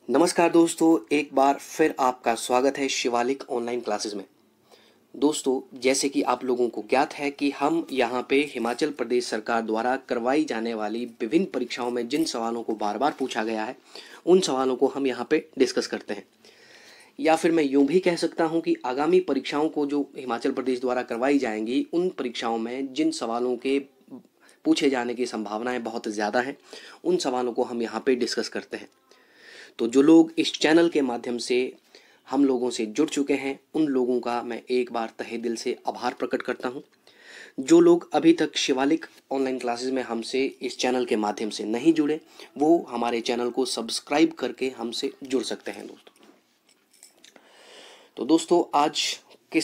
नमस्कार दोस्तों, एक बार फिर आपका स्वागत है शिवालिक ऑनलाइन क्लासेस में। दोस्तों, जैसे कि आप लोगों को ज्ञात है कि हम यहाँ पे हिमाचल प्रदेश सरकार द्वारा करवाई जाने वाली विभिन्न परीक्षाओं में जिन सवालों को बार बार पूछा गया है उन सवालों को हम यहाँ पे डिस्कस करते हैं। या फिर मैं यूँ भी कह सकता हूँ कि आगामी परीक्षाओं को जो हिमाचल प्रदेश द्वारा करवाई जाएंगी उन परीक्षाओं में जिन सवालों के पूछे जाने की संभावनाएं बहुत ज़्यादा हैं उन सवालों को हम यहाँ पे डिस्कस करते हैं। तो जो लोग इस चैनल के माध्यम से हम लोगों से जुड़ चुके हैं उन लोगों का मैं एक बार तहे दिल से आभार प्रकट करता हूं। जो लोग अभी तक शिवालिक ऑनलाइन क्लासेस में हमसे इस चैनल के माध्यम से नहीं जुड़े वो हमारे चैनल को सब्सक्राइब करके हमसे जुड़ सकते हैं दोस्तों आज के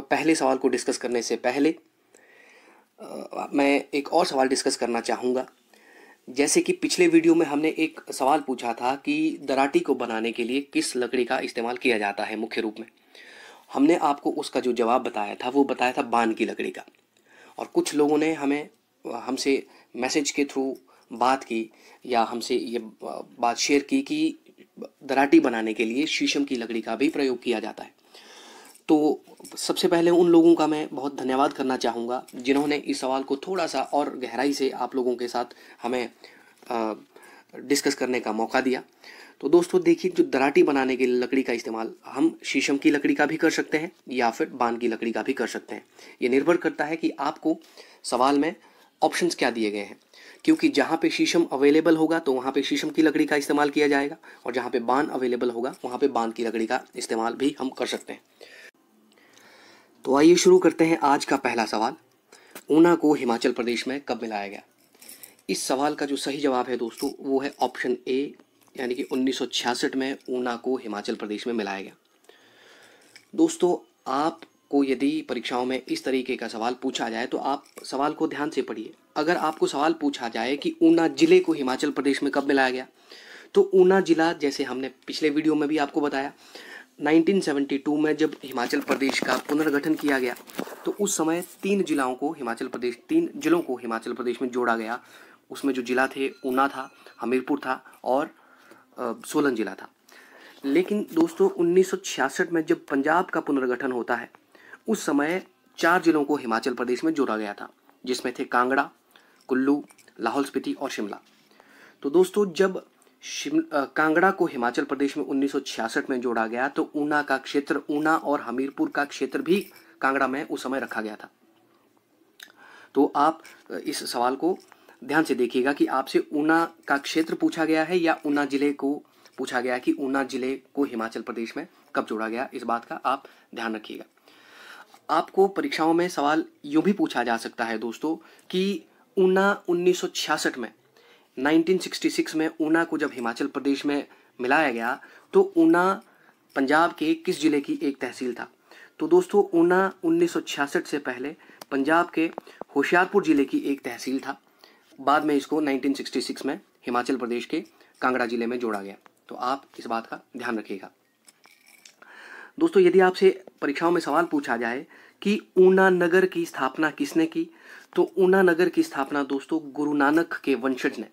पहले सवाल को डिस्कस करने से पहले मैं एक और सवाल डिस्कस करना चाहूँगा। जैसे कि पिछले वीडियो में हमने एक सवाल पूछा था कि दराटी को बनाने के लिए किस लकड़ी का इस्तेमाल किया जाता है मुख्य रूप में। हमने आपको उसका जो जवाब बताया था वो बताया था बान की लकड़ी का। और कुछ लोगों ने हमसे मैसेज के थ्रू बात की या हमसे ये बात शेयर की कि दराटी बनाने के लिए शीशम की लकड़ी का भी प्रयोग किया जाता है। तो सबसे पहले उन लोगों का मैं बहुत धन्यवाद करना चाहूँगा जिन्होंने इस सवाल को थोड़ा सा और गहराई से आप लोगों के साथ हमें डिस्कस करने का मौका दिया। तो दोस्तों देखिए, जो दराटी बनाने के लिए लकड़ी का इस्तेमाल हम शीशम की लकड़ी का भी कर सकते हैं या फिर बान की लकड़ी का भी कर सकते हैं। ये निर्भर करता है कि आपको सवाल में ऑप्शंस क्या दिए गए हैं, क्योंकि जहाँ पे शीशम अवेलेबल होगा तो वहाँ पे शीशम की लकड़ी का इस्तेमाल किया जाएगा और जहाँ पे बान अवेलेबल होगा वहाँ पे बान की लकड़ी का इस्तेमाल भी हम कर सकते हैं। तो आइए शुरू करते हैं आज का पहला सवाल। ऊना को हिमाचल प्रदेश में कब मिलाया गया? इस सवाल का जो सही जवाब है दोस्तों वो है ऑप्शन ए, यानी कि 1966 में ऊना को हिमाचल प्रदेश में मिलाया गया। दोस्तों, आपको यदि परीक्षाओं में इस तरीके का सवाल पूछा जाए तो आप सवाल को ध्यान से पढ़िए। अगर आपको सवाल पूछा जाए कि ऊना जिले को हिमाचल प्रदेश में कब मिलाया गया, तो ऊना जिला, जैसे हमने पिछले वीडियो में भी आपको बताया, 1972 में जब हिमाचल प्रदेश का पुनर्गठन किया गया तो उस समय तीन जिलों को हिमाचल प्रदेश में जोड़ा गया। उसमें जो जिला थे ऊना था, हमीरपुर था और सोलन जिला था। लेकिन दोस्तों 1966 में जब पंजाब का पुनर्गठन होता है उस समय 4 जिलों को हिमाचल प्रदेश में जोड़ा गया था, जिसमें थे कांगड़ा, कुल्लू, लाहौल स्पीति और शिमला। तो दोस्तों जब कांगड़ा को हिमाचल प्रदेश में 1966 में जोड़ा गया तो ऊना और हमीरपुर का क्षेत्र भी कांगड़ा में उस समय रखा गया था। तो आप इस सवाल को ध्यान से देखिएगा कि आपसे ऊना का क्षेत्र पूछा गया है या ऊना जिले को पूछा गया कि ऊना जिले को हिमाचल प्रदेश में कब जोड़ा गया। इस बात का आप ध्यान रखिएगा। आपको परीक्षाओं में सवाल यूं भी पूछा जा सकता है दोस्तों कि ऊना 1966 में 1966 में ऊना को जब हिमाचल प्रदेश में मिलाया गया तो ऊना पंजाब के किस जिले की एक तहसील था। तो दोस्तों ऊना 1966 से पहले पंजाब के होशियारपुर जिले की एक तहसील था। बाद में इसको 1966 में हिमाचल प्रदेश के कांगड़ा जिले में जोड़ा गया। तो आप इस बात का ध्यान रखिएगा। दोस्तों यदि आपसे परीक्षाओं में सवाल पूछा जाए कि ऊना नगर की स्थापना किसने की, तो ऊना नगर की स्थापना दोस्तों गुरु नानक के वंशज ने,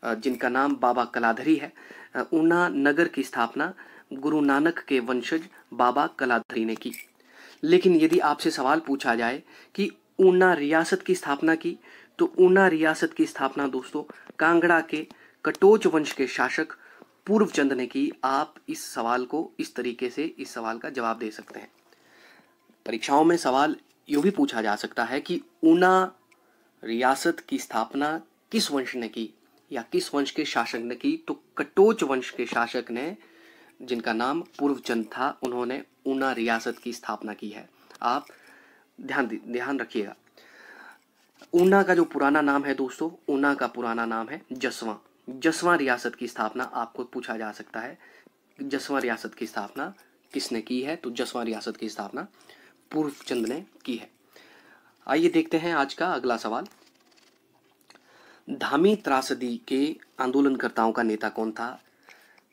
जिनका नाम बाबा कलाधरी है, ऊना नगर की स्थापना गुरु नानक के वंशज बाबा कलाधरी ने की। लेकिन यदि आपसे सवाल पूछा जाए कि ऊना रियासत की स्थापना की, तो ऊना रियासत की स्थापना दोस्तों कांगड़ा के कटोच वंश के शासक पूर्वचंद ने की। आप इस सवाल को इस तरीके से इस सवाल का जवाब दे सकते हैं। परीक्षाओं में सवाल यूँ भी पूछा जा सकता है कि ऊना रियासत की स्थापना किस वंश ने की या किस वंश के शासक ने की, तो कटोच वंश के शासक ने, जिनका नाम पूर्वचंद था, उन्होंने ऊना रियासत की स्थापना की है। आप ध्यान रखिएगा। ऊना का जो पुराना नाम है दोस्तों, ऊना का पुराना नाम है जसवां रियासत की स्थापना आपको पूछा जा सकता है। जसवां रियासत की स्थापना किसने की है, तो जसवां रियासत की स्थापना पूर्वचंद ने की है। आइए देखते हैं आज का अगला सवाल। धामी त्रासदी के आंदोलनकर्ताओं का नेता कौन था?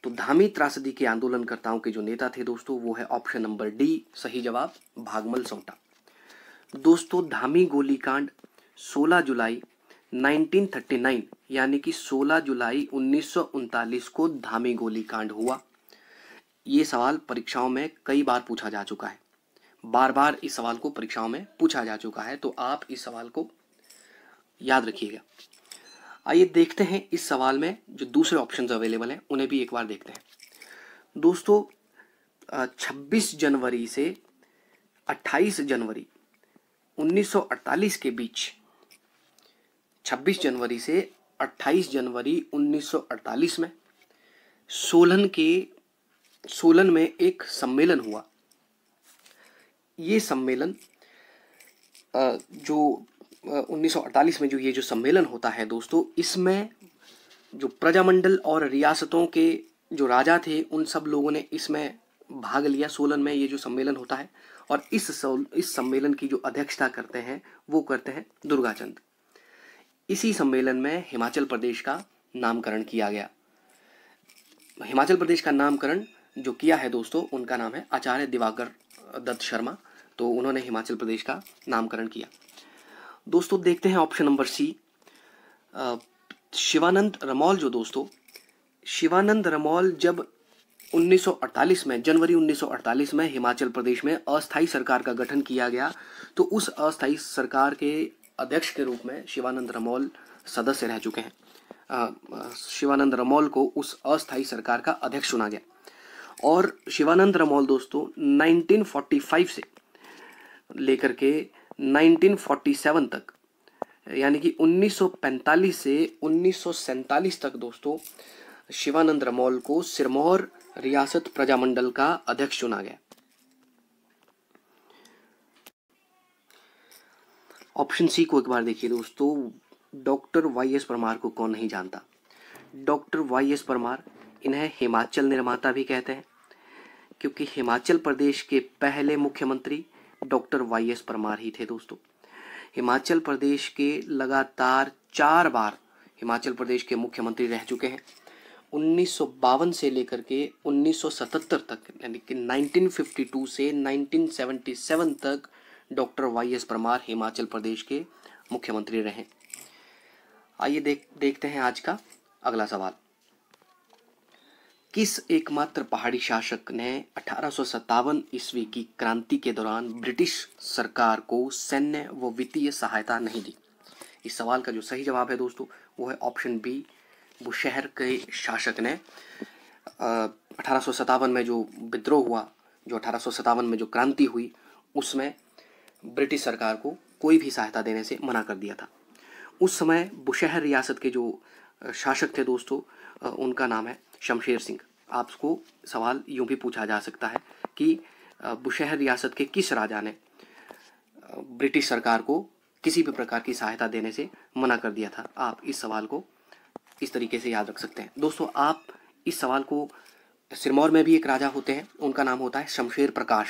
तो धामी त्रासदी के आंदोलनकर्ताओं के जो नेता थे दोस्तों वो है ऑप्शन नंबर डी, सही जवाब भागमल सोंटा। दोस्तों धामी गोलीकांड 16 जुलाई 1939 यानी कि 16 जुलाई 1939 को धामी गोली कांड हुआ। ये सवाल परीक्षाओं में कई बार पूछा जा चुका है, बार बार इस सवाल को परीक्षाओं में पूछा जा चुका है, तो आप इस सवाल को याद रखिएगा। आइए देखते हैं इस सवाल में जो दूसरे ऑप्शंस अवेलेबल हैं उन्हें भी एक बार देखते हैं। दोस्तों 26 जनवरी से 28 जनवरी 1948 के बीच, 26 जनवरी से 28 जनवरी 1948 में सोलन में एक सम्मेलन हुआ। ये सम्मेलन जो 1948 में जो सम्मेलन होता है दोस्तों, इसमें जो प्रजामंडल और रियासतों के जो राजा थे उन सब लोगों ने इसमें भाग लिया। सोलन में ये जो सम्मेलन होता है, और इस सम्मेलन की जो अध्यक्षता करते हैं वो करते हैं दुर्गाचंद। इसी सम्मेलन में हिमाचल प्रदेश का नामकरण किया गया। हिमाचल प्रदेश का नामकरण जो किया है दोस्तों, उनका नाम है आचार्य दिवाकर दत्त शर्मा। तो उन्होंने हिमाचल प्रदेश का नामकरण किया। दोस्तों देखते हैं option number C, Shivanand Ramaul. जो दोस्तों शिवानंद रमौल जब 1948 में, जनवरी 1948 में हिमाचल प्रदेश में अस्थायी सरकार का गठन किया गया, तो उस अस्थायी सरकार के अध्यक्ष के रूप में शिवानंद रमौल सदस्य रह चुके हैं। शिवानंद रमौल को उस अस्थायी सरकार का अध्यक्ष चुना गया। और शिवानंद रमौल दोस्तों 1945 से लेकर के 1947 तक, यानी कि 1945 से 1947 तक दोस्तों शिवानंद रमौल को सिरमौर रियासत प्रजामंडल का अध्यक्ष चुना गया। ऑप्शन सी को एक बार देखिए दोस्तों, डॉक्टर वाई एस परमार को कौन नहीं जानता। डॉक्टर वाई एस परमार, इन्हें हिमाचल निर्माता भी कहते हैं, क्योंकि हिमाचल प्रदेश के पहले मुख्यमंत्री डॉक्टर वाई एस परमार ही थे दोस्तों। हिमाचल प्रदेश के लगातार 4 बार हिमाचल प्रदेश के मुख्यमंत्री रह चुके हैं। 1952 से लेकर के 1977 तक, यानी कि 1952 से 1977 तक doctor Y S Parmar Himachal Pradesh के मुख्यमंत्री रहे। आइए देखते हैं आज का अगला सवाल। किस एकमात्र पहाड़ी शासक ने 1857 ईस्वी की क्रांति के दौरान ब्रिटिश सरकार को सैन्य व वित्तीय सहायता नहीं दी? इस सवाल का जो सही जवाब है दोस्तों वो है ऑप्शन बी, बुशहर के शासक ने 1857 में जो विद्रोह हुआ, जो 1857 में जो क्रांति हुई, उसमें ब्रिटिश सरकार को कोई भी सहायता देने से मना कर दिया था। उस समय बुशहर रियासत के जो शासक थे दोस्तों, उनका नाम है शमशेर सिंह। आपको सवाल यूँ भी पूछा जा सकता है कि बुशहर रियासत के किस राजा ने ब्रिटिश सरकार को किसी भी प्रकार की सहायता देने से मना कर दिया था? आप इस सवाल को इस तरीके से याद रख सकते हैं दोस्तों। आप इस सवाल को, सिरमौर में भी एक राजा होते हैं, उनका नाम होता है शमशेर प्रकाश।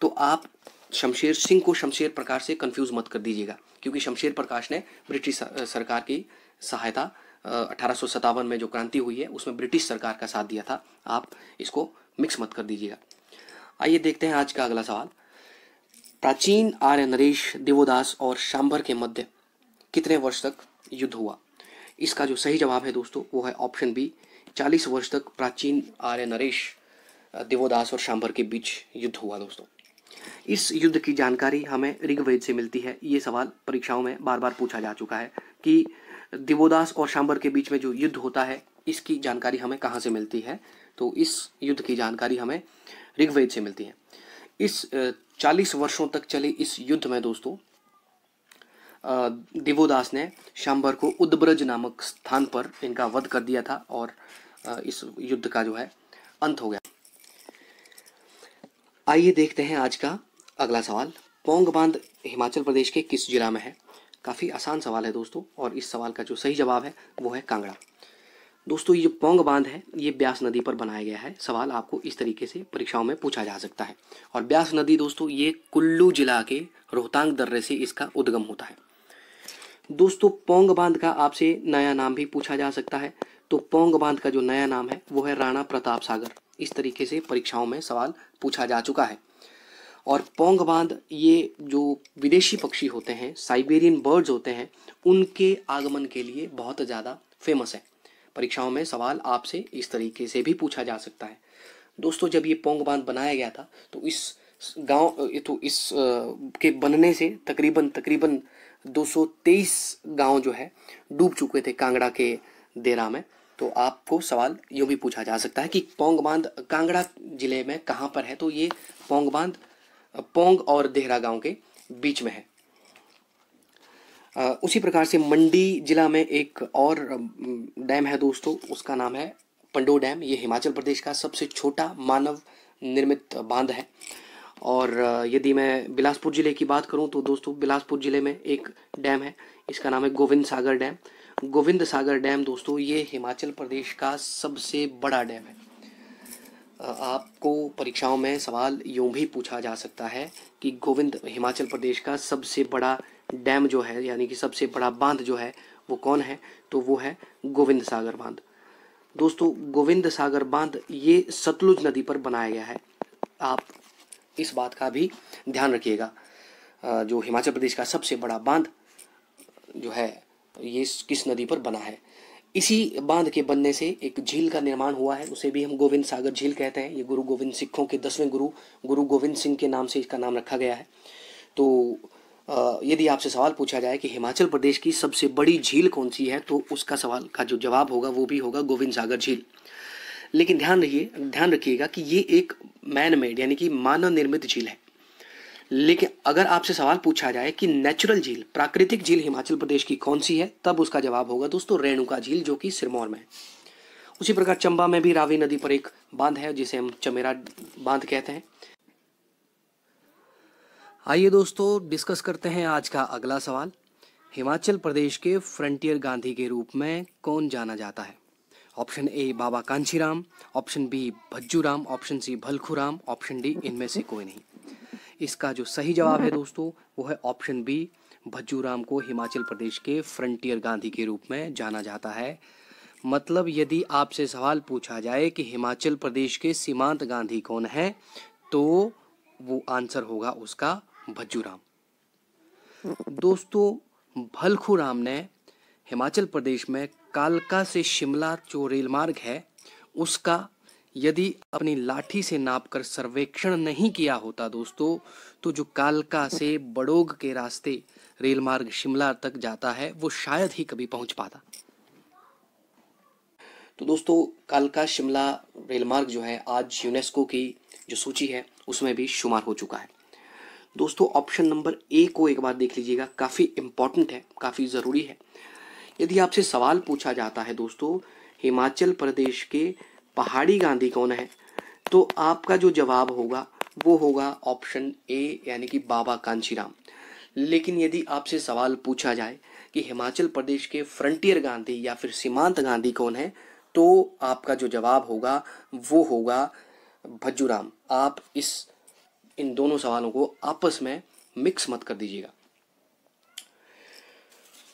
तो आप शमशेर सिंह को शमशेर प्रकाश से कंफ्यूज मत कर दीजिएगा, क्योंकि शमशेर प्रकाश ने ब्रिटिश सरकार की सहायता 1857 में जो क्रांति हुई है उसमें ब्रिटिश सरकार का साथ दिया था। आप इसको मिक्स मत कर दीजिएगा। आइए देखते हैं आज का अगला सवाल। प्राचीन आर्य नरेश, दिवोदास और शांभर के मध्य कितने वर्ष तक युद्ध हुआ? इसका जो सही जवाब है दोस्तों वो है ऑप्शन बी, 40 वर्ष तक प्राचीन आर्य नरेश, दिवोदास और शांभर के बीच युद्ध हुआ दोस्तों। इस युद्ध की जानकारी हमें ऋग्वेद से मिलती है। ये सवाल परीक्षाओं में बार बार पूछा जा चुका है कि दिवोदास और शांभर के बीच में जो युद्ध होता है इसकी जानकारी हमें कहाँ से मिलती है? तो इस युद्ध की जानकारी हमें ऋग्वेद से मिलती है। इस 40 वर्षों तक चले इस युद्ध में दोस्तों दिवोदास ने शांभर को उद्ब्रज नामक स्थान पर इनका वध कर दिया था और इस युद्ध का जो है अंत हो गया। आइए देखते हैं आज का अगला सवाल। पौंग बांध हिमाचल प्रदेश के किस जिला में है? काफ़ी आसान सवाल है दोस्तों, और इस सवाल का जो सही जवाब है वो है कांगड़ा। दोस्तों ये जो पौंग बांध है ये ब्यास नदी पर बनाया गया है। सवाल आपको इस तरीके से परीक्षाओं में पूछा जा सकता है। और ब्यास नदी दोस्तों ये कुल्लू जिला के रोहतांग दर्रे से इसका उद्गम होता है। दोस्तों पौंग बांध का आपसे नया नाम भी पूछा जा सकता है। तो पौंग बांध का जो नया नाम है वो है राणा प्रताप सागर। इस तरीके से परीक्षाओं में सवाल पूछा जा चुका है। और पोंग बांध ये जो विदेशी पक्षी होते हैं, साइबेरियन बर्ड्स होते हैं, उनके आगमन के लिए बहुत ज़्यादा फेमस है। परीक्षाओं में सवाल आपसे इस तरीके से भी पूछा जा सकता है। दोस्तों, जब ये पोंग बांध बनाया गया था तो इस के बनने से तकरीबन 223 गांव जो है डूब चुके थे कांगड़ा के देरा में। तो आपको सवाल यूँ भी पूछा जा सकता है कि पोंग बांध कांगड़ा जिले में कहाँ पर है, तो ये पोंग बांध पोंग और देहरा गांव के बीच में है। उसी प्रकार से मंडी जिला में एक और डैम है दोस्तों, उसका नाम है पंडो डैम। ये हिमाचल प्रदेश का सबसे छोटा मानव निर्मित बांध है। और यदि मैं बिलासपुर ज़िले की बात करूं तो दोस्तों, बिलासपुर ज़िले में एक डैम है, इसका नाम है गोविंद सागर डैम। गोविंद सागर डैम दोस्तों ये हिमाचल प्रदेश का सबसे बड़ा डैम है। आपको परीक्षाओं में सवाल यूँ भी पूछा जा सकता है कि हिमाचल प्रदेश का सबसे बड़ा डैम जो है, यानी कि सबसे बड़ा बांध जो है वो कौन है, तो वो है गोविंद सागर बांध। दोस्तों, गोविंद सागर बांध ये सतलुज नदी पर बनाया गया है। आप इस बात का भी ध्यान रखिएगा। जो हिमाचल प्रदेश का सबसे बड़ा बांध जो है ये किस नदी पर बना है। इसी बांध के बनने से एक झील का निर्माण हुआ है, उसे भी हम गोविंद सागर झील कहते हैं। ये गुरु गोविंद सिखों के 10वें गुरु गोविंद सिंह के नाम से इसका नाम रखा गया है। तो यदि आपसे सवाल पूछा जाए कि हिमाचल प्रदेश की सबसे बड़ी झील कौन सी है, तो उसका सवाल का जो जवाब होगा वो भी होगा गोविंद सागर झील। लेकिन ध्यान रखिएगा कि ये एक मैन मेड यानी कि मानव निर्मित झील है। लेकिन अगर आपसे सवाल पूछा जाए कि नेचुरल झील, प्राकृतिक झील हिमाचल प्रदेश की कौन सी है, तब उसका जवाब होगा दोस्तों रेणुका झील, जो कि सिरमौर में है। उसी प्रकार चंबा में भी रावी नदी पर एक बांध है जिसे हम चमेरा बांध कहते हैं। आइए दोस्तों, डिस्कस करते हैं आज का अगला सवाल। हिमाचल प्रदेश के फ्रंटियर गांधी के रूप में कौन जाना जाता है? Option A Baba Kanchiram, option B Bhajjuram, option C Bhalkhuram, option D इनमें से कोई नहीं। इसका जो सही जवाब है दोस्तों वो है ऑप्शन बी, भज्जूराम को हिमाचल प्रदेश के फ्रंटियर गांधी के रूप में जाना जाता है। मतलब यदि आपसे सवाल पूछा जाए कि हिमाचल प्रदेश के सीमांत गांधी कौन है, तो वो आंसर होगा उसका भज्जूराम। दोस्तों, भलखूराम ने हिमाचल प्रदेश में कालका से शिमला जो रेल मार्ग है उसका यदि अपनी लाठी से नापकर सर्वेक्षण नहीं किया होता दोस्तों, तो जो कालका से बड़ोग के रास्ते रेल मार्ग शिमला तक जाता है वो शायद ही कभी पहुंच पाता। तो दोस्तों, कालका शिमला रेल मार्ग जो है आज यूनेस्को की जो सूची है उसमें भी शुमार हो चुका है। दोस्तों, ऑप्शन नंबर ए को एक बार देख लीजिएगा, काफ़ी इम्पॉर्टेंट है, काफ़ी ज़रूरी है। यदि आपसे सवाल पूछा जाता है दोस्तों हिमाचल प्रदेश के पहाड़ी गांधी कौन है, तो आपका जो जवाब होगा वो होगा ऑप्शन ए यानी कि बाबा कांचीराम। लेकिन यदि आपसे सवाल पूछा जाए कि हिमाचल प्रदेश के फ्रंटियर गांधी या फिर सीमांत गांधी कौन है, तो आपका जो जवाब होगा वो होगा भज्जूराम। आप इन दोनों सवालों को आपस में मिक्स मत कर दीजिएगा।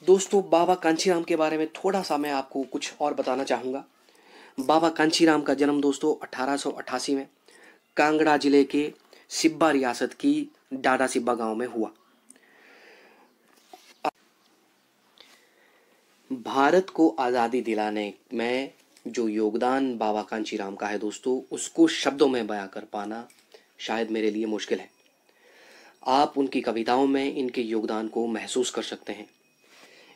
दोस्तों, बाबा कांचीराम के बारे में थोड़ा सा मैं आपको कुछ और बताना चाहूँगा। बाबा कांचीराम का जन्म दोस्तों 1888 में कांगड़ा जिले के सिब्बा रियासत की डाडा सिब्बा गांव में हुआ। भारत को आज़ादी दिलाने में जो योगदान बाबा कांचीराम का है दोस्तों, उसको शब्दों में बयां कर पाना शायद मेरे लिए मुश्किल है। आप उनकी कविताओं में इनके योगदान को महसूस कर सकते हैं।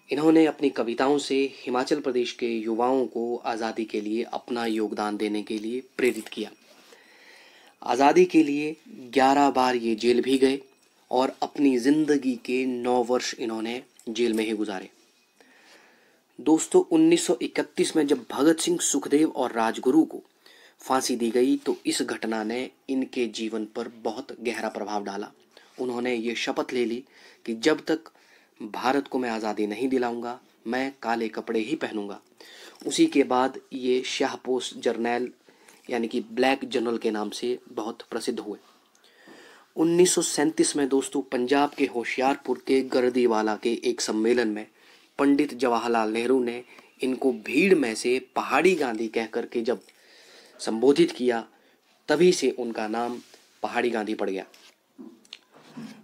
इन्होंने अपनी कविताओं से हिमाचल प्रदेश के युवाओं को आज़ादी के लिए अपना योगदान देने के लिए प्रेरित किया। आज़ादी के लिए 11 बार ये जेल भी गए और अपनी ज़िंदगी के 9 वर्ष इन्होंने जेल में ही गुजारे। दोस्तों, 1931 में जब भगत सिंह, सुखदेव और राजगुरु को फांसी दी गई तो इस घटना ने इनके जीवन पर बहुत गहरा प्रभाव डाला। उन्होंने ये शपथ ले ली कि जब तक भारत को मैं आज़ादी नहीं दिलाऊंगा मैं काले कपड़े ही पहनूंगा। उसी के बाद ये शाहपोश जर्नैल यानी कि ब्लैक जनरल के नाम से बहुत प्रसिद्ध हुए। 1937 में दोस्तों पंजाब के होशियारपुर के गर्दीवाला के एक सम्मेलन में पंडित जवाहरलाल नेहरू ने इनको भीड़ में से पहाड़ी गांधी कह करके जब संबोधित किया, तभी से उनका नाम पहाड़ी गांधी पड़ गया।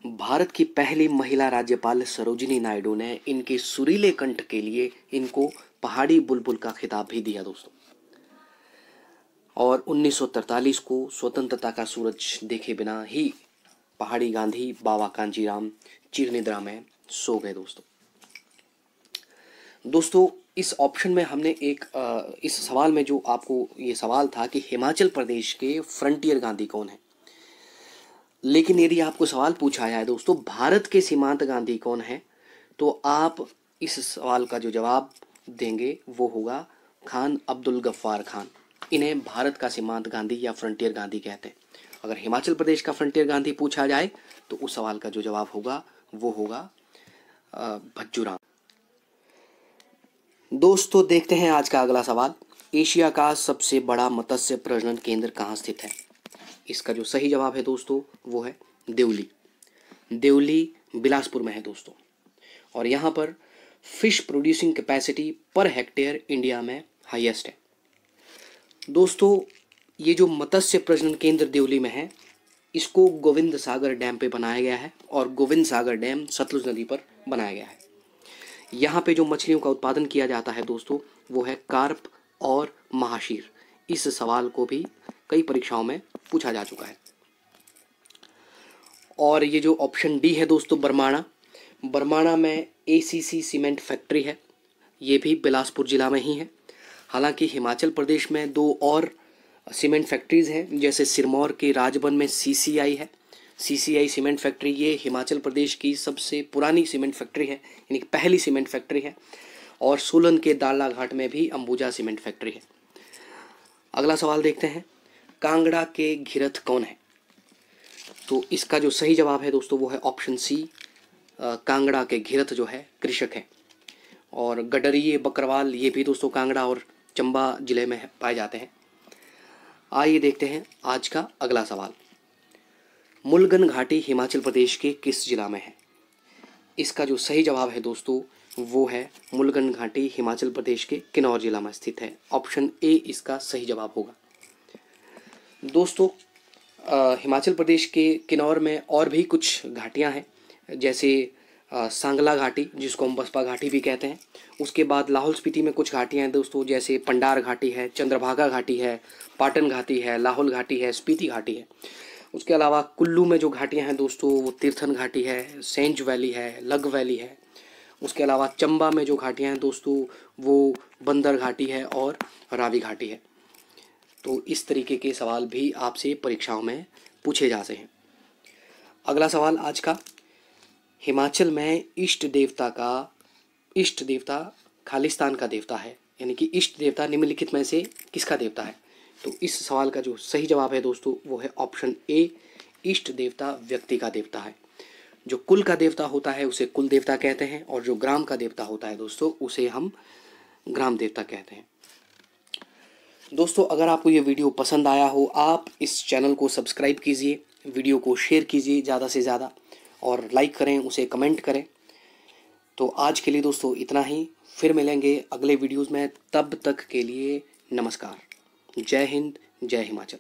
भारत की पहली महिला राज्यपाल सरोजिनी नायडू ने इनके सुरीले कंठ के लिए इनको पहाड़ी बुलबुल का खिताब भी दिया दोस्तों। और 1943 को स्वतंत्रता का सूरज देखे बिना ही पहाड़ी गांधी बाबा कांजीराम चिरनिद्रा में सो गए दोस्तों इस ऑप्शन में हमने इस सवाल में जो आपको ये सवाल था कि हिमाचल प्रदेश के फ्रंटियर गांधी कौन है, लेकिन यदि आपको सवाल पूछा जाए दोस्तों भारत के सीमांत गांधी कौन है, तो आप इस सवाल का जो जवाब देंगे वो होगा खान अब्दुल गफ्फार खान। इन्हें भारत का सीमांत गांधी या फ्रंटियर गांधी कहते हैं। अगर हिमाचल प्रदेश का फ्रंटियर गांधी पूछा जाए तो उस सवाल का जो जवाब होगा वो होगा भज्जू राम। दोस्तों देखते हैं आज का अगला सवाल। एशिया का सबसे बड़ा मत्स्य प्रजनन केंद्र कहाँ स्थित है? इसका जो सही जवाब है दोस्तों वो है देवली। देवली बिलासपुर में है दोस्तों, और यहाँ पर fish producing capacity per hectare India में हाईएस्ट है दोस्तों। ये जो मत्स्य प्रजनन केंद्र देवली में है, इसको गोविंद सागर डैम पे बनाया गया है, और गोविंद सागर डैम सतलुज नदी पर बनाया गया है। यहाँ पे जो मछलियों का उत्पादन किया जाता है दोस्तों वो है कार्प और महाशीर। इस सवाल को भी कई परीक्षाओं में पूछा जा चुका है। और ये जो ऑप्शन डी है दोस्तों बरमाणा में एसीसी सीमेंट फैक्ट्री है, ये भी बिलासपुर जिला में ही है। हालांकि हिमाचल प्रदेश में दो और सीमेंट फैक्ट्रीज हैं, जैसे सिरमौर के राजबन में सीसीआई है। सीसीआई सीमेंट फैक्ट्री ये हिमाचल प्रदेश की सबसे पुरानी सीमेंट फैक्ट्री है, यानी कि पहली सीमेंट फैक्ट्री है। और सोलन के दाला घाट में भी अंबुजा सीमेंट फैक्ट्री है। अगला सवाल देखते हैं, कांगड़ा के घिरथ कौन है? तो इसका जो सही जवाब है दोस्तों वो है ऑप्शन सी, कांगड़ा के घिरथ जो है कृषक है। और गडरिये बकरवाल ये भी दोस्तों कांगड़ा और चंबा जिले में पाए जाते हैं। आइए देखते हैं आज का अगला सवाल। मुलगन घाटी हिमाचल प्रदेश के किस जिला में है? इसका जो सही जवाब है दोस्तों वो है मुलगन घाटी हिमाचल प्रदेश के किन्नौर जिला में स्थित है। ऑप्शन ए इसका सही जवाब होगा दोस्तों। हिमाचल प्रदेश के किन्नौर में और भी कुछ घाटियां हैं, जैसे सांगला घाटी जिसको हम बसपा घाटी भी कहते हैं। उसके बाद लाहौल स्पीति में कुछ घाटियां हैं दोस्तों, जैसे पंडार घाटी है, चंद्रभागा घाटी है, पाटन घाटी है, लाहौल घाटी है, स्पीति घाटी है। उसके अलावा कुल्लू में जो घाटियां हैं दोस्तों वो तीर्थन घाटी है, सेंज वैली है, लग वैली है। उसके अलावा चंबा में जो घाटियां हैं दोस्तों वो बंदर घाटी है और रावी घाटी है। तो इस तरीके के सवाल भी आपसे परीक्षाओं में पूछे जाते हैं। अगला सवाल आज का, हिमाचल में इष्ट देवता खालिस्तान का देवता है, यानी कि इष्ट देवता निम्नलिखित में से किसका देवता है? तो इस सवाल का जो सही जवाब है दोस्तों वो है ऑप्शन ए, इष्ट देवता व्यक्ति का देवता है। जो कुल का देवता होता है उसे कुल देवता कहते हैं, और जो ग्राम का देवता होता है दोस्तों उसे हम ग्राम देवता कहते हैं। दोस्तों अगर आपको ये वीडियो पसंद आया हो, आप इस चैनल को सब्सक्राइब कीजिए, वीडियो को शेयर कीजिए ज़्यादा से ज़्यादा, और लाइक करें, उसे कमेंट करें। तो आज के लिए दोस्तों इतना ही, फिर मिलेंगे अगले वीडियोज़ में। तब तक के लिए नमस्कार। जय हिंद, जय हिमाचल।